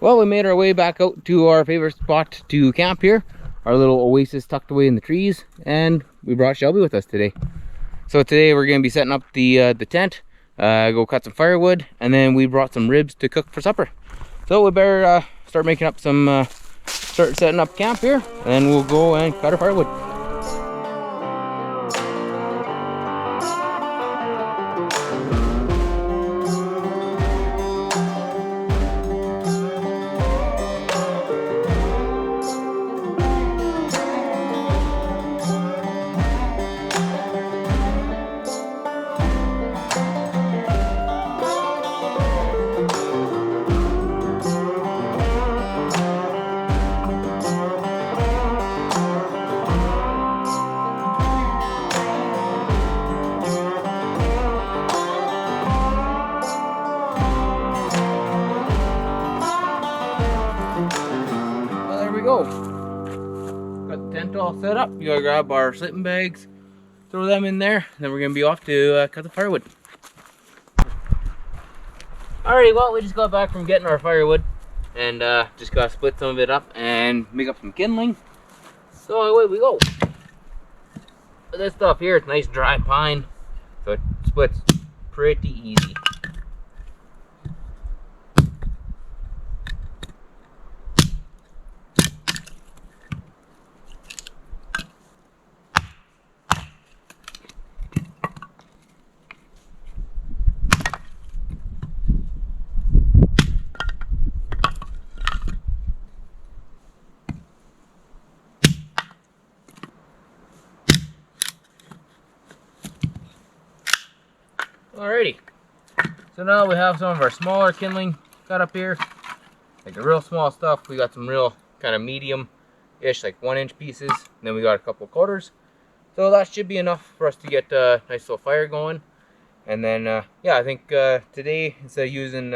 Well, we made our way back out to our favorite spot to camp here. Our little oasis tucked away in the trees, and we brought Shelby with us today. So today we're going to be setting up the tent, go cut some firewood, and then we brought some ribs to cook for supper. So we better start making up some, start setting up camp here, and then we'll go and cut our firewood. Go. Got the tent all set up. You gotta grab our sleeping bags, throw them in there, then we're gonna be off to cut the firewood. Alrighty, well, we just got back from getting our firewood and just gotta split some of it up and make up some kindling. So away we go. This stuff here, it's nice dry pine, so it splits pretty easy. Alrighty, so now we have some of our smaller kindling cut up here, like the real small stuff. We got some real kind of medium-ish, like 1-inch pieces, and then we got a couple quarters. So that should be enough for us to get a nice little fire going. And then, yeah, I think today, instead of using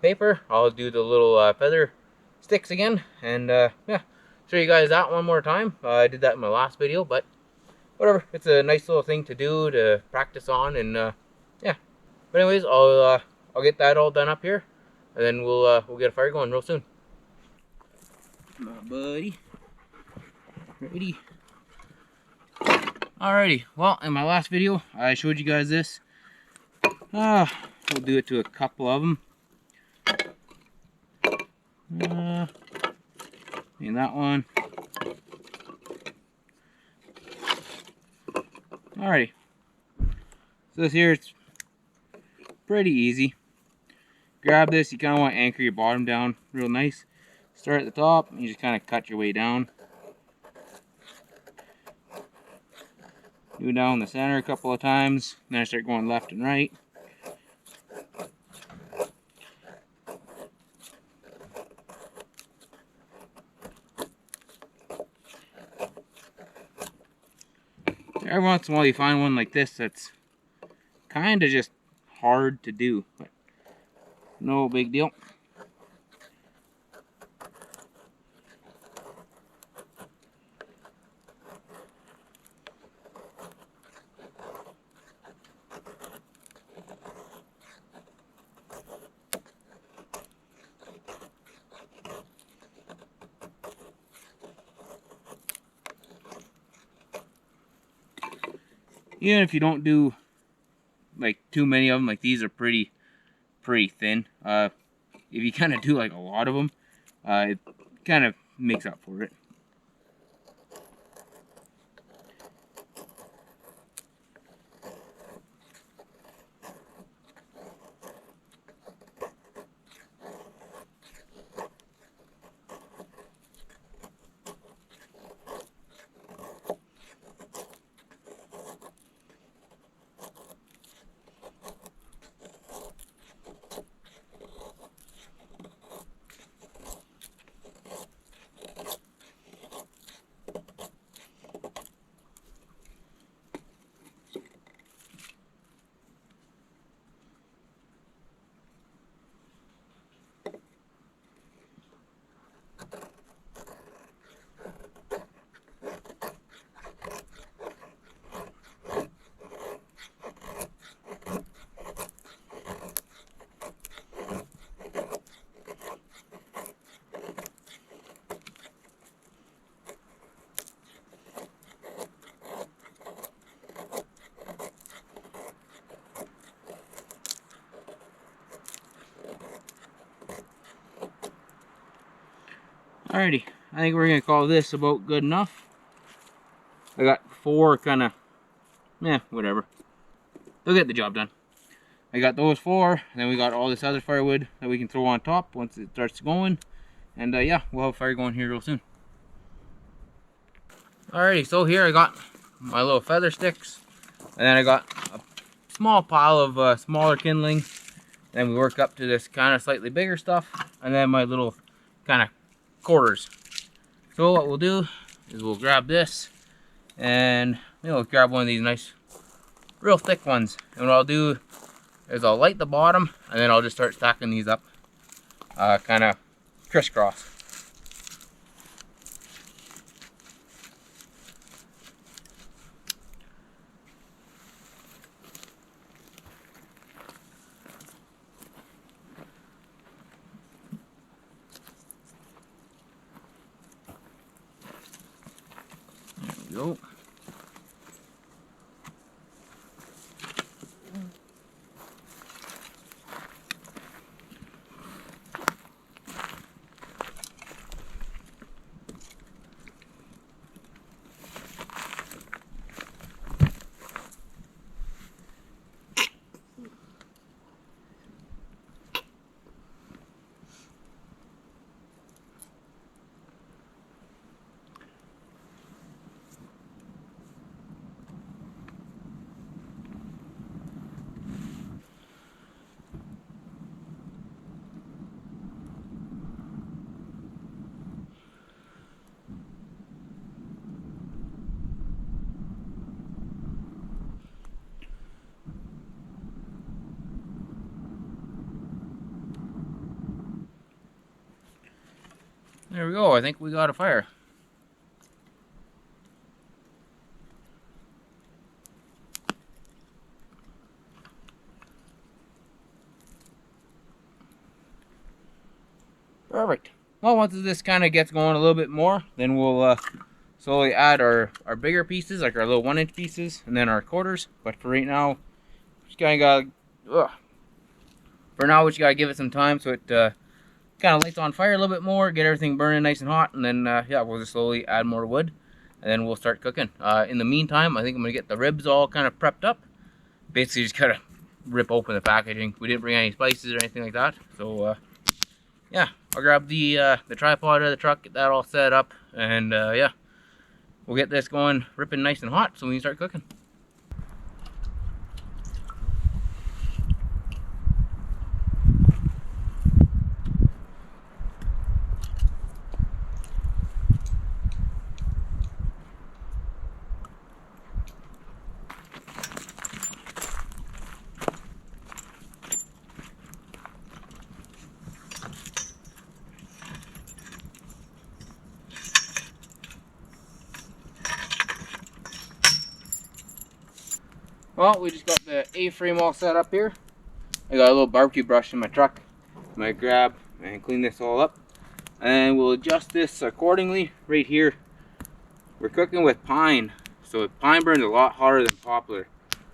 paper, I'll do the little feather sticks again. And yeah, show you guys that one more time. I did that in my last video, but whatever, it's a nice little thing to do to practice on, and yeah. But anyways, I'll get that all done up here, and then we'll get a fire going real soon. Come on, buddy. Ready? Alrighty. Well, in my last video, I showed you guys this. We'll do it to a couple of them. And that one. Alrighty, so this here, it's pretty easy. Grab this, you kind of want to anchor your bottom down real nice. Start at the top, and you just kind of cut your way down. Do down the center a couple of times, then I start going left and right. Every once in a while you find one like this that's kind of just hard to do, but no big deal. Even if you don't do like too many of them, like these are pretty thin. If you kind of do like a lot of them, it kind of makes up for it. Alrighty, I think we're gonna call this about good enough. I got 4 kind of, whatever. They'll get the job done. I got those 4, and then we got all this other firewood that we can throw on top once it starts going. And yeah, we'll have fire going here real soon. Alrighty, so here I got my little feather sticks, and then I got a small pile of smaller kindling. Then we work up to this kind of slightly bigger stuff, and then my little kind of quarters. So what we'll do is we'll grab this, and we'll grab one of these nice, real thick ones. And what I'll do is I'll light the bottom, and then I'll just start stacking these up, kind of crisscross. There we go. There we go, I think we got a fire. Perfect. Well, once this kind of gets going a little bit more, then we'll slowly add our bigger pieces, like our little 1-inch pieces, and then our quarters. But for right now, just kind of gotta, for now we just gotta give it some time so it kind of lights on fire a little bit more, get everything burning nice and hot, and then yeah, we'll just slowly add more wood, and then we'll start cooking. In the meantime, I think I'm gonna get the ribs all kind of prepped up. Basically, just gotta rip open the packaging. We didn't bring any spices or anything like that, so yeah, I'll grab the tripod out of the truck, get that all set up, and yeah, we'll get this going, ripping nice and hot, so we can start cooking. Well, we just got the A-frame all set up here. I got a little barbecue brush in my truck. I'm gonna grab and clean this all up, and we'll adjust this accordingly. Right here, we're cooking with pine, so pine burns a lot hotter than poplar.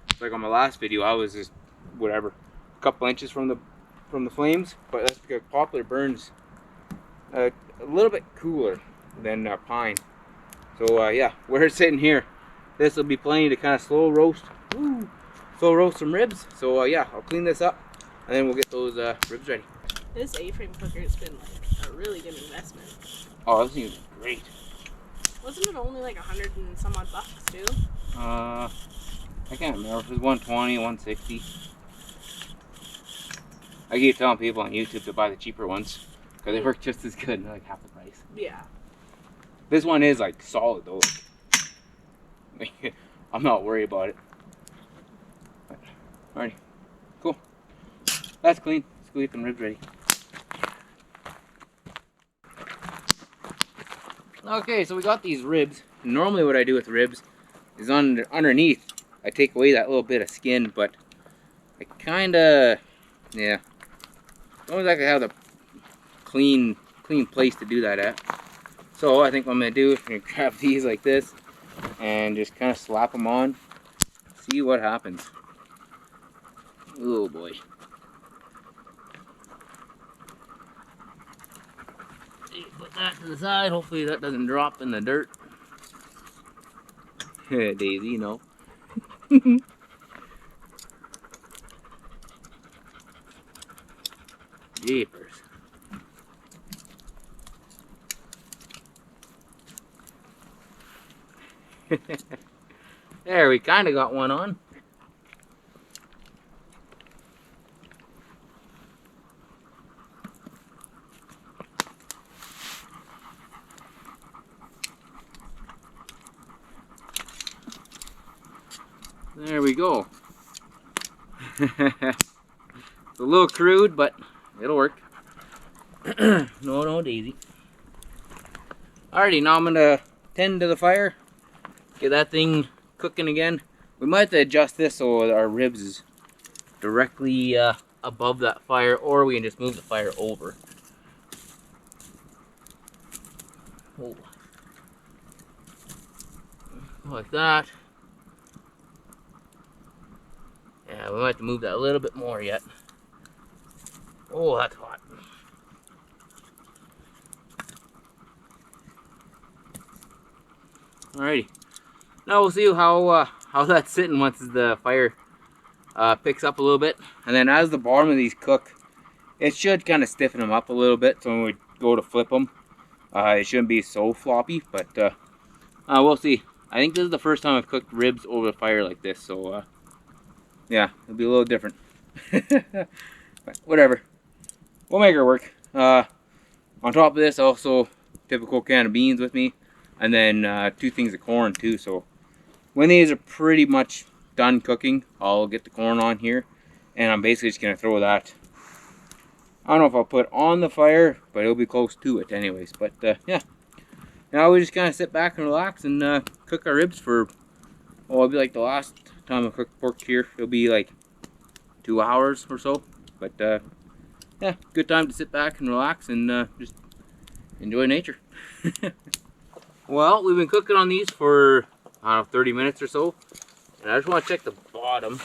It's like on my last video, I was just whatever, a couple inches from the flames, but that's because poplar burns a little bit cooler than pine. So yeah, we're sitting here. This will be plenty to kind of slow roast some ribs. So yeah, I'll clean this up, and then we'll get those ribs ready. This A-frame cooker has been like a really good investment. Oh, this thing is great. Wasn't it only like 100 and some odd bucks too? I can't remember if it was 120, 160. I keep telling people on YouTube to buy the cheaper ones because they work just as good and they're like half the price. Yeah. This one is like solid though. I'm not worried about it. Alrighty, cool. That's clean. Let's go get them ribs ready. Okay, so we got these ribs. Normally what I do with ribs is underneath, I take away that little bit of skin, but I kinda, yeah, don't exactly have the clean place to do that at. So I think what I'm gonna do is I'm gonna grab these like this and just kind of slap them on, see what happens. Oh boy. See, put that to the side. Hopefully that doesn't drop in the dirt. Daisy, no. Jeepers. There, we kind of got one on. There we go. It's a little crude, but it'll work. No, Daisy. Alrighty, now I'm gonna tend to the fire, get that thing cooking again. We might have to adjust this so our ribs is directly above that fire, or we can just move the fire over. Oh. Like that. Yeah, we might have to move that a little bit more yet. Oh, that's hot. Alrighty. Now we'll see how that's sitting once the fire picks up a little bit. And then as the bottom of these cook, it should kind of stiffen them up a little bit. So when we go to flip them, it shouldn't be so floppy. But we'll see. I think this is the first time I've cooked ribs over the fire like this. So yeah, it'll be a little different. But whatever. We'll make her work. On top of this, also typical can of beans with me. And then 2 things of corn too. So when these are pretty much done cooking, I'll get the corn on here. And I'm basically just going to throw that. I don't know if I'll put on the fire, but it'll be close to it anyways. But yeah. Now we just kind of sit back and relax and cook our ribs for, oh, it'll be like the last time I cooked pork here. It'll be like 2 hours or so. But yeah, good time to sit back and relax and just enjoy nature. Well, we've been cooking on these for, I don't know, 30 minutes or so. And I just want to check the bottom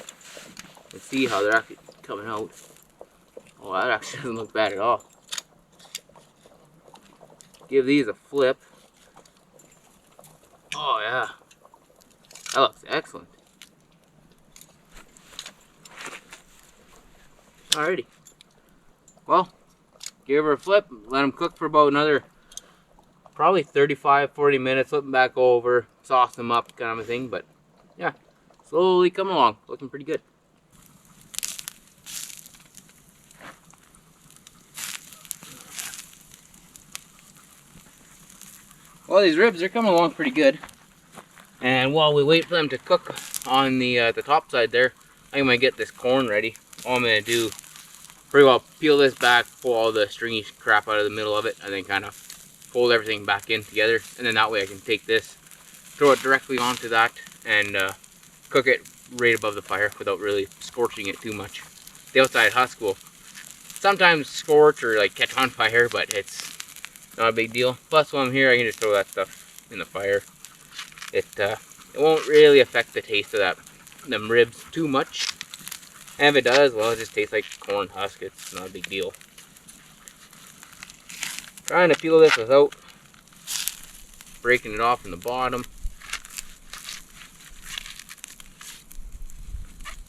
and see how they're actually coming out. Oh, that actually doesn't look bad at all. Give these a flip. Oh, yeah. That looks excellent. Alrighty. Well, give her a flip. Let them cook for about another probably 35-40 minutes. Flip them back over, sauce them up, kind of a thing. But yeah, slowly coming along, looking pretty good. Well, these ribs are coming along pretty good. And while we wait for them to cook on the top side there, I'm gonna get this corn ready. All I'm gonna do, pretty well peel this back, pull all the stringy crap out of the middle of it, and then kind of fold everything back in together. And then that way I can take this, throw it directly onto that, and cook it right above the fire without really scorching it too much. The outside husk will sometimes scorch or like catch on fire, but it's not a big deal. Plus, while I'm here, I can just throw that stuff in the fire. It won't really affect the taste of them ribs too much. And if it does, well, it just tastes like corn husk. It's not a big deal. Trying to peel this without breaking it off in the bottom.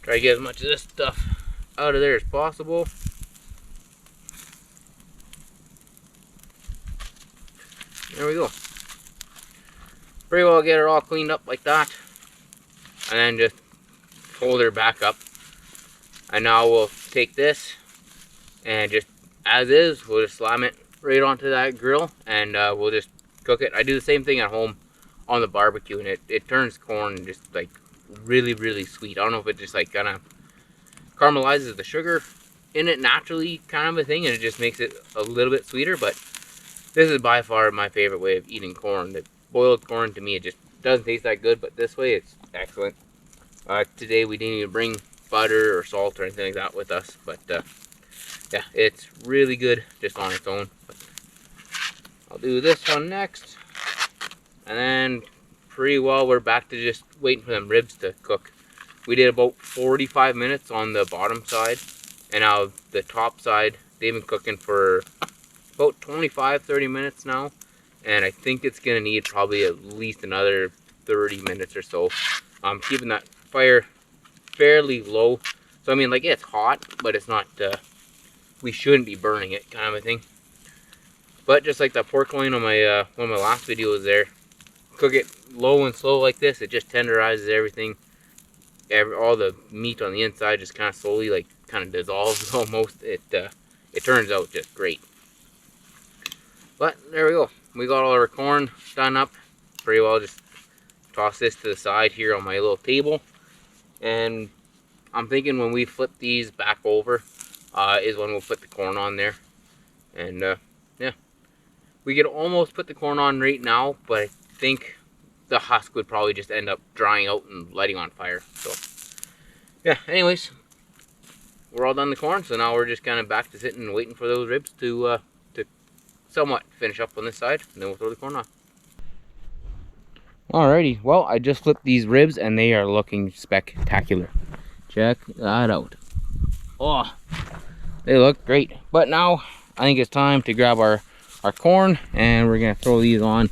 Try to get as much of this stuff out of there as possible. There we go. Pretty well get her all cleaned up like that. And then just fold her back up. And now we'll take this and just as is, we'll just slam it right onto that grill and we'll just cook it. I do the same thing at home on the barbecue, and it turns corn just like really, really sweet. I don't know if it just like kind of caramelizes the sugar in it naturally, kind of a thing, and it just makes it a little bit sweeter. But this is by far my favorite way of eating corn. The boiled corn, to me, it just doesn't taste that good, but this way it's excellent. Today we didn't even bring butter or salt or anything like that with us, but yeah, it's really good just on its own. But I'll do this one next, and then pretty well we're back to just waiting for them ribs to cook. We did about 45 minutes on the bottom side, and now the top side, they've been cooking for about 25-30 minutes now, and I think it's gonna need probably at least another 30 minutes or so. I'm keeping that fire fairly low, so I mean, like, it's hot, but it's not we shouldn't be burning it, kind of a thing. But just like that pork loin on my one of my last videos there, cook it low and slow like this, it just tenderizes everything. All the meat on the inside just kind of slowly, like, kind of dissolves almost. It turns out just great. But there we go. We got all our corn done up pretty well. Just toss this to the side here on my little table, and I'm thinking when we flip these back over is when we'll put the corn on there. And yeah, we could almost put the corn on right now, but I think the husk would probably just end up drying out and lighting on fire. So yeah, anyways, we're all done the corn, so now we're just kind of back to sitting and waiting for those ribs to somewhat finish up on this side, and then we'll throw the corn on. Alrighty, well, I just flipped these ribs and they are looking spectacular. Check that out. Oh, they look great. But now I think it's time to grab our corn, and we're gonna throw these on.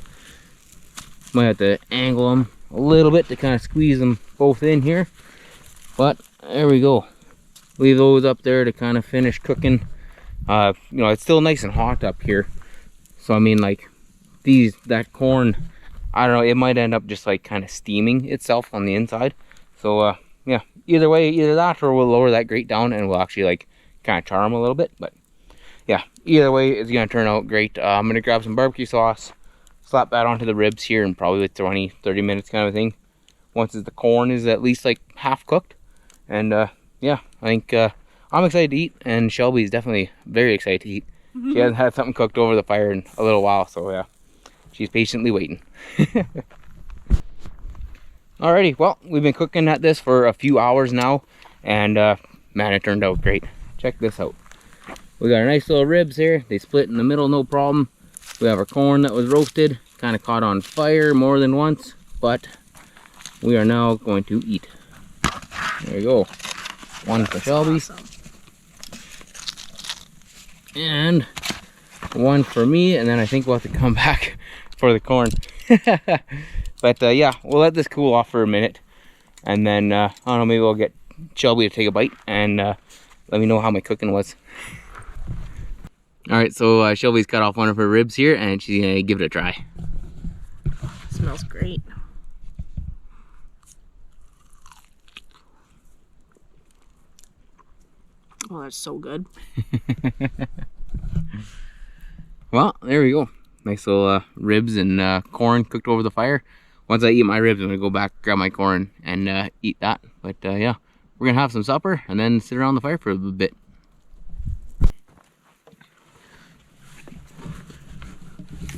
Might have to angle them a little bit to kind of squeeze them both in here, but there we go. Leave those up there to kind of finish cooking. You know, it's still nice and hot up here, so I mean, like, that corn, I don't know, it might end up just like kind of steaming itself on the inside. So yeah, either way, either that or we'll lower that grate down and we'll actually like kind of char them a little bit. But yeah, either way, it's gonna turn out great. I'm gonna grab some barbecue sauce, slap that onto the ribs here in probably like 20-30 minutes kind of thing, once the corn is at least like half cooked. And yeah, I think I'm excited to eat, and Shelby's definitely very excited to eat. She hasn't had something cooked over the fire in a little while, so yeah, she's patiently waiting. Alrighty, well, we've been cooking at this for a few hours now, and man, it turned out great. Check this out. We got our nice little ribs here. They split in the middle, no problem. We have our corn that was roasted, kind of caught on fire more than once, but we are now going to eat. There you go. One for Shelby. Awesome. And one for me, and then I think we'll have to come back for the corn. But yeah, we'll let this cool off for a minute, and then I don't know, maybe we'll get Shelby to take a bite and let me know how my cooking was. All right, so Shelby's cut off one of her ribs here, and she's gonna give it a try. Smells great. Oh, that's so good. Well, there we go. Nice little ribs and corn cooked over the fire. Once I eat my ribs, I'm gonna go back, grab my corn, and eat that. But yeah, we're gonna have some supper and then sit around the fire for a little bit.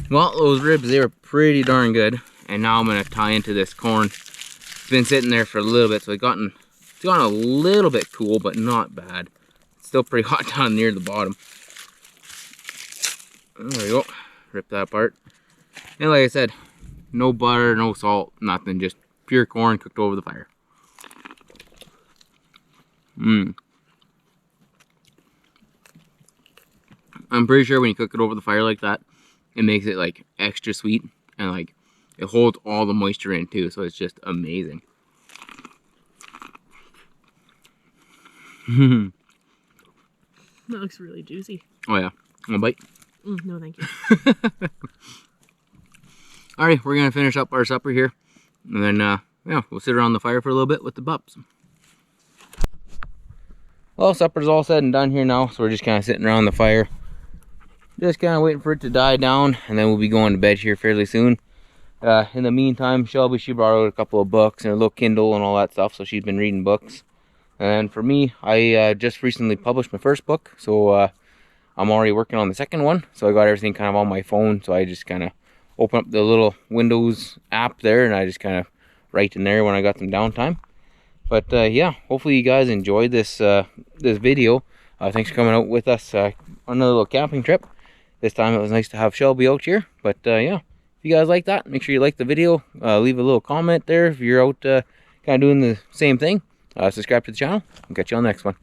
Well, those ribs, they were pretty darn good. And now I'm gonna tie into this corn. It's been sitting there for a little bit, so it's gotten a little bit cool, but not bad. It's still pretty hot down near the bottom. There we go. Rip that apart. And like I said, no butter, no salt, nothing. Just pure corn cooked over the fire. I'm pretty sure when you cook it over the fire like that, it makes it like extra sweet, and like it holds all the moisture in too, so it's just amazing. That looks really juicy. Oh yeah, one bite. No, thank you. Alright, we're gonna finish up our supper here, and then yeah, we'll sit around the fire for a little bit with the pups. Well, supper's all said and done here now, so we're just kind of sitting around the fire, just kind of waiting for it to die down, and then we'll be going to bed here fairly soon. In the meantime, Shelby, she brought out a couple of books and a little Kindle and all that stuff, so she's been reading books. And for me, I just recently published my first book, so I'm already working on the second one. So I got everything kind of on my phone, so I just kind of open up the little Windows app there, and I just kind of write in there when I got some downtime. But yeah, hopefully you guys enjoyed this this video. Thanks for coming out with us on another little camping trip. This time it was nice to have Shelby out here. But yeah, if you guys like that, make sure you like the video. Leave a little comment there if you're out kind of doing the same thing. Subscribe to the channel. I'll catch you on the next one.